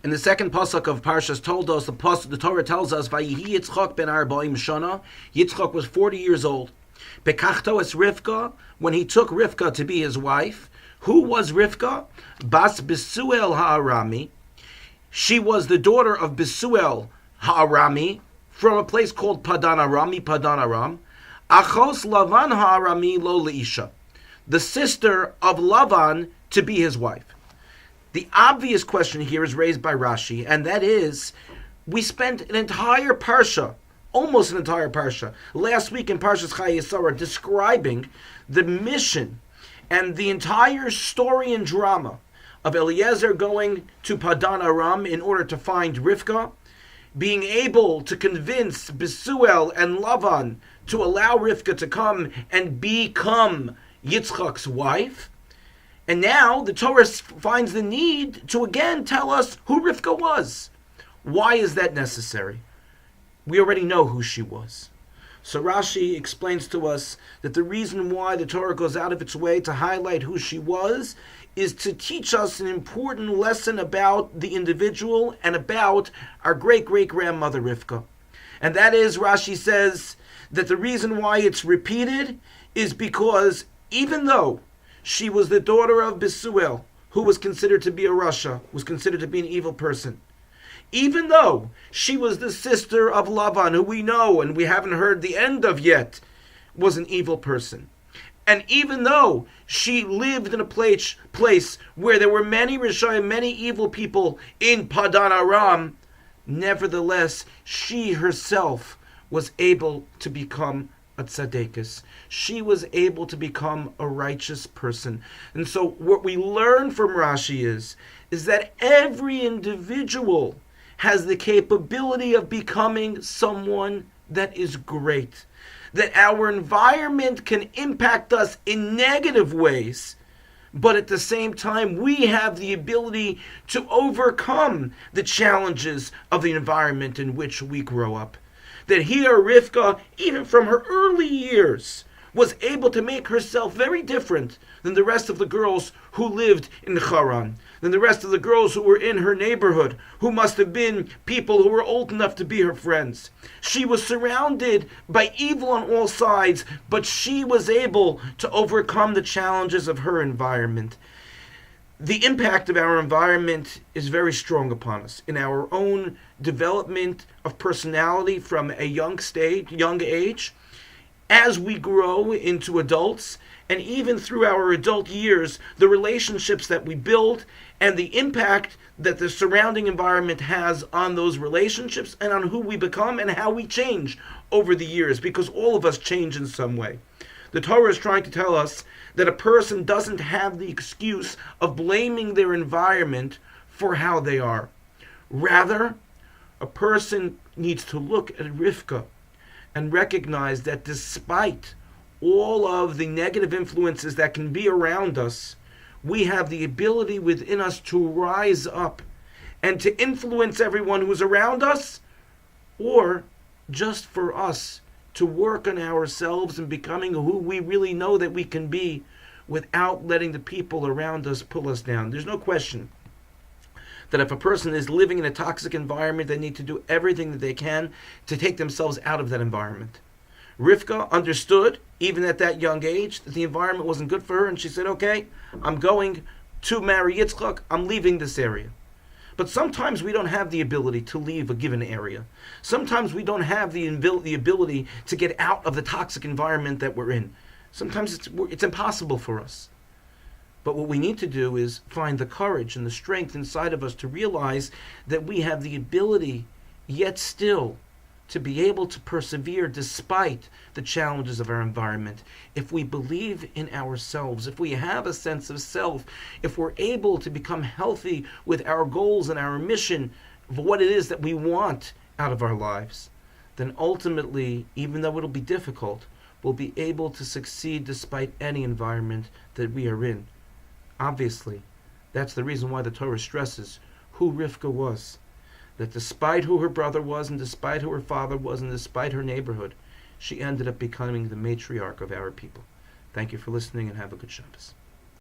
In the second pasuk of Parshas Toldos, the Torah tells us, "Vayihi Yitzchak ben Arba'im Shana." Yitzchak was 40 years old. Bekachto es Rivka, when he took Rivka to be his wife. Who was Rivka? Bas Besuel Ha'arami. She was the daughter of Besuel Ha'arami from a place called Padan Aram. Achos Lavan Ha'arami lo leisha, the sister of Lavan to be his wife. The obvious question here is raised by Rashi, and that is, we spent an entire parsha, almost an entire parsha, last week in Parshas Chayei Sarah, describing the mission and the entire story and drama of Eliezer going to Padan Aram in order to find Rivka, being able to convince Besuel and Lavan to allow Rivka to come and become Yitzchak's wife. And now the Torah finds the need to again tell us who Rivka was. Why is that necessary? We already know who she was. So Rashi explains to us that the reason why the Torah goes out of its way to highlight who she was is to teach us an important lesson about the individual and about our great-great-grandmother Rivka. And that is, Rashi says, that the reason why it's repeated is because even though she was the daughter of Besuel, who was considered to be a rasha, was considered to be an evil person, even though she was the sister of Lavan, who we know and we haven't heard the end of yet, was an evil person, and even though she lived in a place where there were many Rishayim, many evil people in Padan Aram, nevertheless, she herself was able to become a tzaddikus. She was able to become a righteous person. And so what we learn from Rashi is that every individual has the capability of becoming someone that is great. That our environment can impact us in negative ways, but at the same time, we have the ability to overcome the challenges of the environment in which we grow up. That here Rivka, even from her early years, was able to make herself very different than the rest of the girls who lived in Haran, than the rest of the girls who were in her neighborhood, who must have been people who were old enough to be her friends. She was surrounded by evil on all sides, but she was able to overcome the challenges of her environment. The impact of our environment is very strong upon us in our own development of personality from a young age, as we grow into adults, and even through our adult years, the relationships that we build and the impact that the surrounding environment has on those relationships and on who we become and how we change over the years, because all of us change in some way. The Torah is trying to tell us that a person doesn't have the excuse of blaming their environment for how they are. Rather, a person needs to look at Rivka and recognize that despite all of the negative influences that can be around us, we have the ability within us to rise up and to influence everyone who's around us, or just for us to work on ourselves and becoming who we really know that we can be without letting the people around us pull us down. There's no question that if a person is living in a toxic environment, they need to do everything that they can to take themselves out of that environment. Rivka understood, even at that young age, that the environment wasn't good for her, and she said, okay, I'm going to marry Yitzchak, I'm leaving this area. But sometimes we don't have the ability to leave a given area. Sometimes we don't have the ability to get out of the toxic environment that we're in. Sometimes it's impossible for us. But what we need to do is find the courage and the strength inside of us to realize that we have the ability, yet still, to be able to persevere despite the challenges of our environment. If we believe in ourselves, if we have a sense of self, if we're able to become healthy with our goals and our mission of what it is that we want out of our lives, then ultimately, even though it'll be difficult, we'll be able to succeed despite any environment that we are in. Obviously, that's the reason why the Torah stresses who Rivka was. That despite who her brother was, and despite who her father was, and despite her neighborhood, she ended up becoming the matriarch of our people. Thank you for listening, and have a good Shabbos.